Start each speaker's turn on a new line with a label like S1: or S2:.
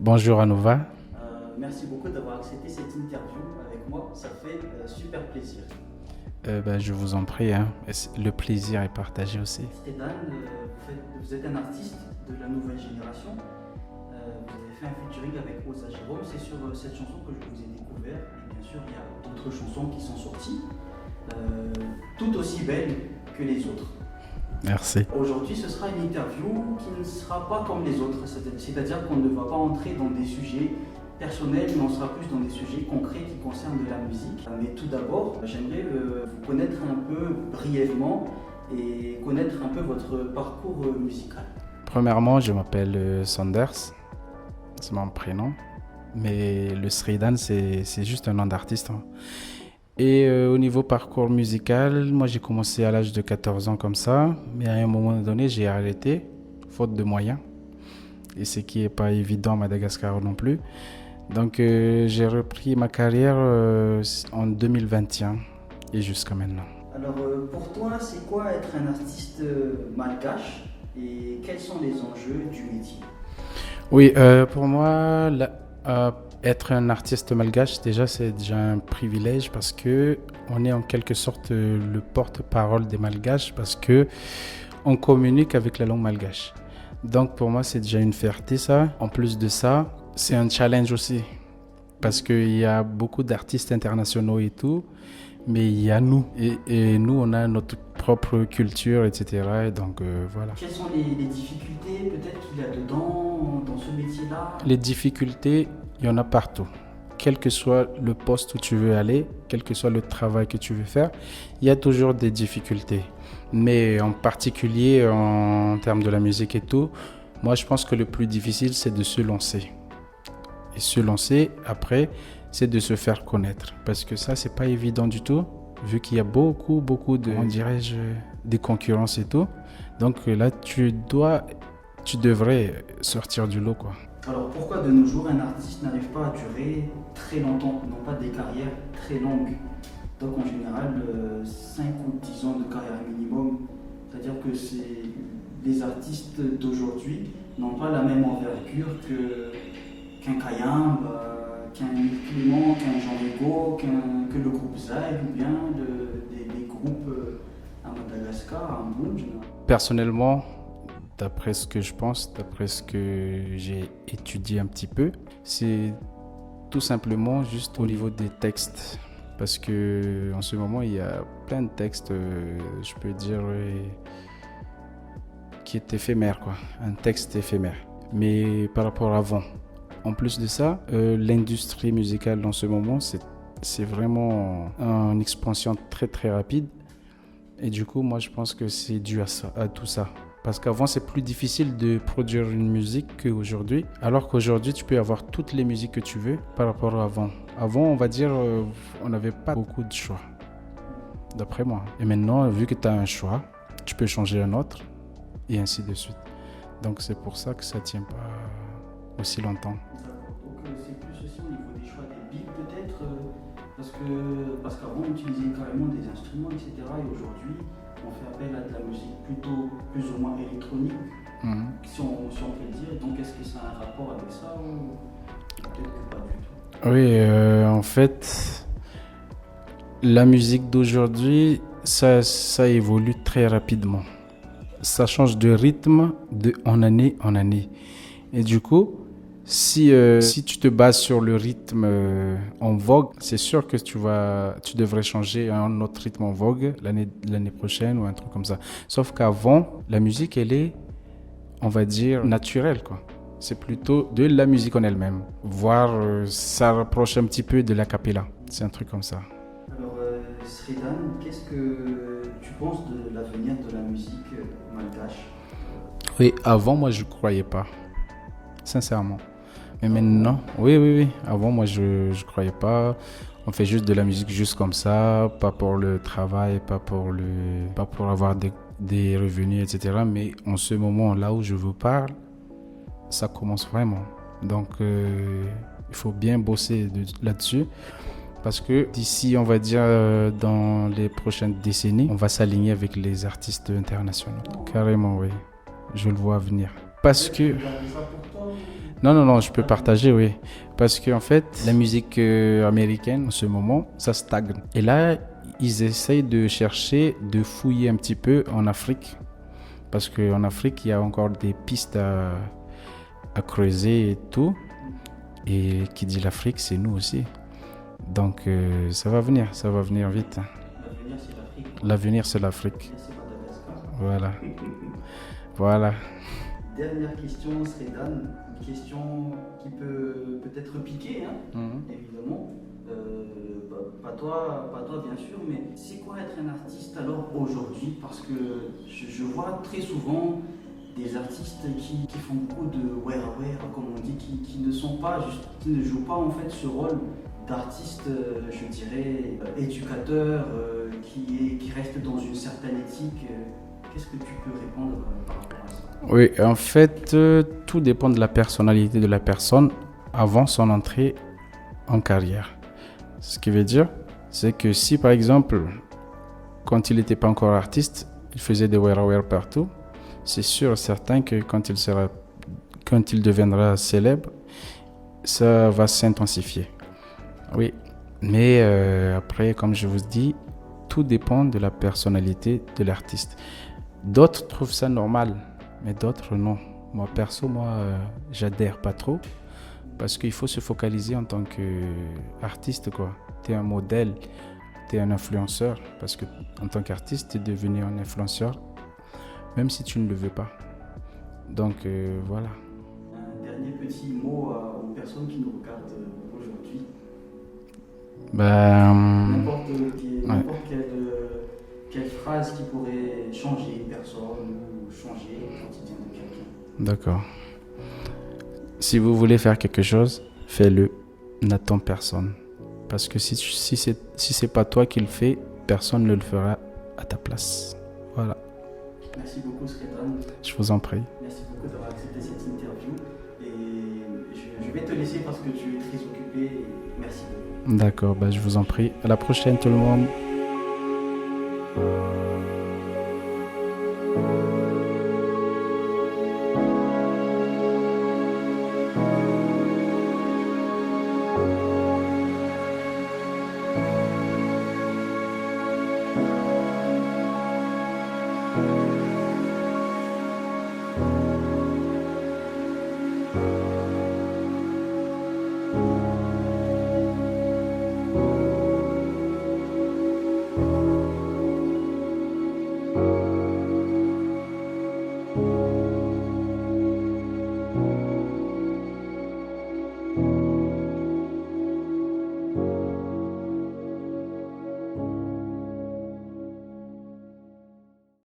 S1: Bonjour Anova.
S2: Merci beaucoup d'avoir accepté cette interview avec moi, ça fait super plaisir.
S1: Je vous en prie, hein. Le plaisir est partagé aussi.
S2: Stédan, vous êtes un artiste de la nouvelle génération. Vous avez fait un featuring avec Osa Jérôme. C'est sur cette chanson que je vous ai découvert. Et bien sûr, il y a d'autres chansons qui sont sorties, tout aussi belles que les autres.
S1: Merci.
S2: Aujourd'hui, ce sera une interview qui ne sera pas comme les autres. C'est-à-dire qu'on ne va pas entrer dans des sujets personnels, mais on sera plus dans des sujets concrets qui concernent de la musique. Mais tout d'abord, j'aimerais vous connaître un peu brièvement et connaître un peu votre parcours musical.
S1: Premièrement, je m'appelle Sanders, c'est mon prénom, mais le Sridan, c'est juste un nom d'artiste, hein. Et au niveau parcours musical, moi j'ai commencé à l'âge de 14 ans comme ça, mais à un moment donné, j'ai arrêté, faute de moyens, et ce qui n'est pas évident à Madagascar non plus. Donc j'ai repris ma carrière en 2021 et jusqu'à maintenant.
S2: Alors pour toi, c'est quoi être un artiste malgache et quels sont les enjeux du métier?
S1: Oui, pour moi, être un artiste malgache, déjà, c'est déjà un privilège parce que on est en quelque sorte le porte-parole des malgaches parce que on communique avec la langue malgache. Donc pour moi, c'est déjà une fierté ça. En plus de ça, c'est un challenge aussi parce qu'il y a beaucoup d'artistes internationaux et tout, mais il y a nous et nous, on a notre propre culture, etc. Et donc voilà.
S2: Quelles sont les difficultés peut-être qu'il y a dedans, dans ce métier-là?
S1: Les difficultés, il y en a partout. Quel que soit le poste où tu veux aller, quel que soit le travail que tu veux faire, il y a toujours des difficultés. Mais en particulier en termes de la musique et tout, moi je pense que le plus difficile c'est de se lancer. Et se lancer après, c'est de se faire connaître. Parce que ça, c'est pas évident du tout, vu qu'il y a beaucoup de, on dirais-je, des concurrences et tout. Donc là, tu devrais sortir du lot, quoi.
S2: Alors pourquoi de nos jours un artiste n'arrive pas à durer très longtemps, non pas des carrières très longues? Donc en général 5 ou 10 ans de carrière minimum. C'est-à-dire que les artistes d'aujourd'hui n'ont pas la même envergure qu'un Kayam, qu'un Clément, qu'un Jean Legault, que le groupe Zay ou bien des groupes à Madagascar, à Mbunj.
S1: Personnellement, d'après ce que je pense, d'après ce que j'ai étudié un petit peu, c'est tout simplement juste au niveau des textes. Parce que en ce moment, il y a plein de textes, je peux dire, qui est éphémère, quoi. Un texte éphémère. Mais par rapport à avant. En plus de ça, l'industrie musicale en ce moment, c'est vraiment une expansion très rapide. Et du coup, moi, je pense que c'est dû à ça, à tout ça. Parce qu'avant, c'est plus difficile de produire une musique qu'aujourd'hui. Alors qu'aujourd'hui, tu peux avoir toutes les musiques que tu veux par rapport à avant. Avant, on va dire, on n'avait pas beaucoup de choix, d'après moi. Et maintenant, vu que tu as un choix, tu peux changer un autre et ainsi de suite. Donc, c'est pour ça que ça ne tient pas aussi longtemps.
S2: Donc c'est plus aussi au niveau des choix des beats peut-être, parce qu'avant on utilisait carrément des instruments, etc. Et aujourd'hui on fait appel à de la musique plutôt plus ou moins électronique, si on peut le dire. Donc est-ce que ça a un rapport avec ça ou peut-être que pas du tout?
S1: Oui, en fait, la musique d'aujourd'hui, ça évolue très rapidement. Ça change de rythme en année en année. Et du coup, si tu te bases sur le rythme en vogue, c'est sûr que tu devrais changer à un autre rythme en vogue l'année prochaine ou un truc comme ça. Sauf qu'avant, la musique, elle est, on va dire, naturelle, quoi. C'est plutôt de la musique en elle-même. Voire, ça rapproche un petit peu de la cappella. C'est un truc comme ça.
S2: Alors Sridan, qu'est-ce que tu penses de l'avenir de la musique malgache?
S1: Oui, avant, moi, je ne croyais pas. Sincèrement. Mais maintenant, oui. Avant, moi, je ne croyais pas. On fait juste de la musique juste comme ça, pas pour le travail, pas pour avoir des revenus, etc. Mais en ce moment, là où je vous parle, ça commence vraiment. Donc, il faut bien bosser là-dessus. Parce que d'ici, on va dire, dans les prochaines décennies, on va s'aligner avec les artistes internationaux. Carrément, oui. Je le vois venir. Parce que... Non, non, non, je peux partager, oui. Parce qu'en fait, la musique américaine, en ce moment, ça stagne. Et là, ils essayent de chercher, de fouiller un petit peu en Afrique. Parce qu'en Afrique, il y a encore des pistes à creuser et tout. Et qui dit l'Afrique, c'est nous aussi. Donc, ça va venir vite.
S2: L'avenir, c'est l'Afrique.
S1: L'avenir, c'est l'Afrique.
S2: Et c'est Madagascar.
S1: Voilà. Voilà.
S2: Dernière question, Sredan. Une question qui peut peut-être piquer, hein, évidemment. Pas toi bien sûr, mais c'est quoi être un artiste alors aujourd'hui? Parce que je vois très souvent des artistes qui font beaucoup de wear, comme on dit, qui ne sont pas juste, qui ne jouent pas en fait ce rôle d'artiste, je dirais, éducateur, qui reste dans une certaine éthique. Qu'est-ce que tu peux répondre par rapport à ça?
S1: Oui, en fait, tout dépend de la personnalité de la personne avant son entrée en carrière. Ce qui veut dire, c'est que si par exemple, quand il n'était pas encore artiste, il faisait des wear partout, c'est sûr, certain que quand il deviendra célèbre, ça va s'intensifier. Oui, mais après, comme je vous dis, tout dépend de la personnalité de l'artiste. D'autres trouvent ça normal, mais d'autres non. Moi, perso, j'adhère pas trop parce qu'il faut se focaliser en tant qu'artiste, quoi. Tu es un modèle, tu es un influenceur parce que en tant qu'artiste, tu es devenu un influenceur même si tu ne le veux pas. Donc, voilà.
S2: Un dernier petit mot aux personnes qui nous regardent aujourd'hui. N'importe quelle phrase qui pourrait changer une personne ou changer le quotidien de quelqu'un.
S1: D'accord. Si vous voulez faire quelque chose, fais-le. N'attends personne. Parce que si c'est pas toi qui le fais, personne ne le fera à ta place. Voilà.
S2: Merci beaucoup, Sredan.
S1: Je vous en prie.
S2: Merci beaucoup d'avoir accepté cette interview. Et je vais te laisser parce que tu es très occupé. Merci beaucoup.
S1: D'accord, je vous en prie. À la prochaine, tout le monde.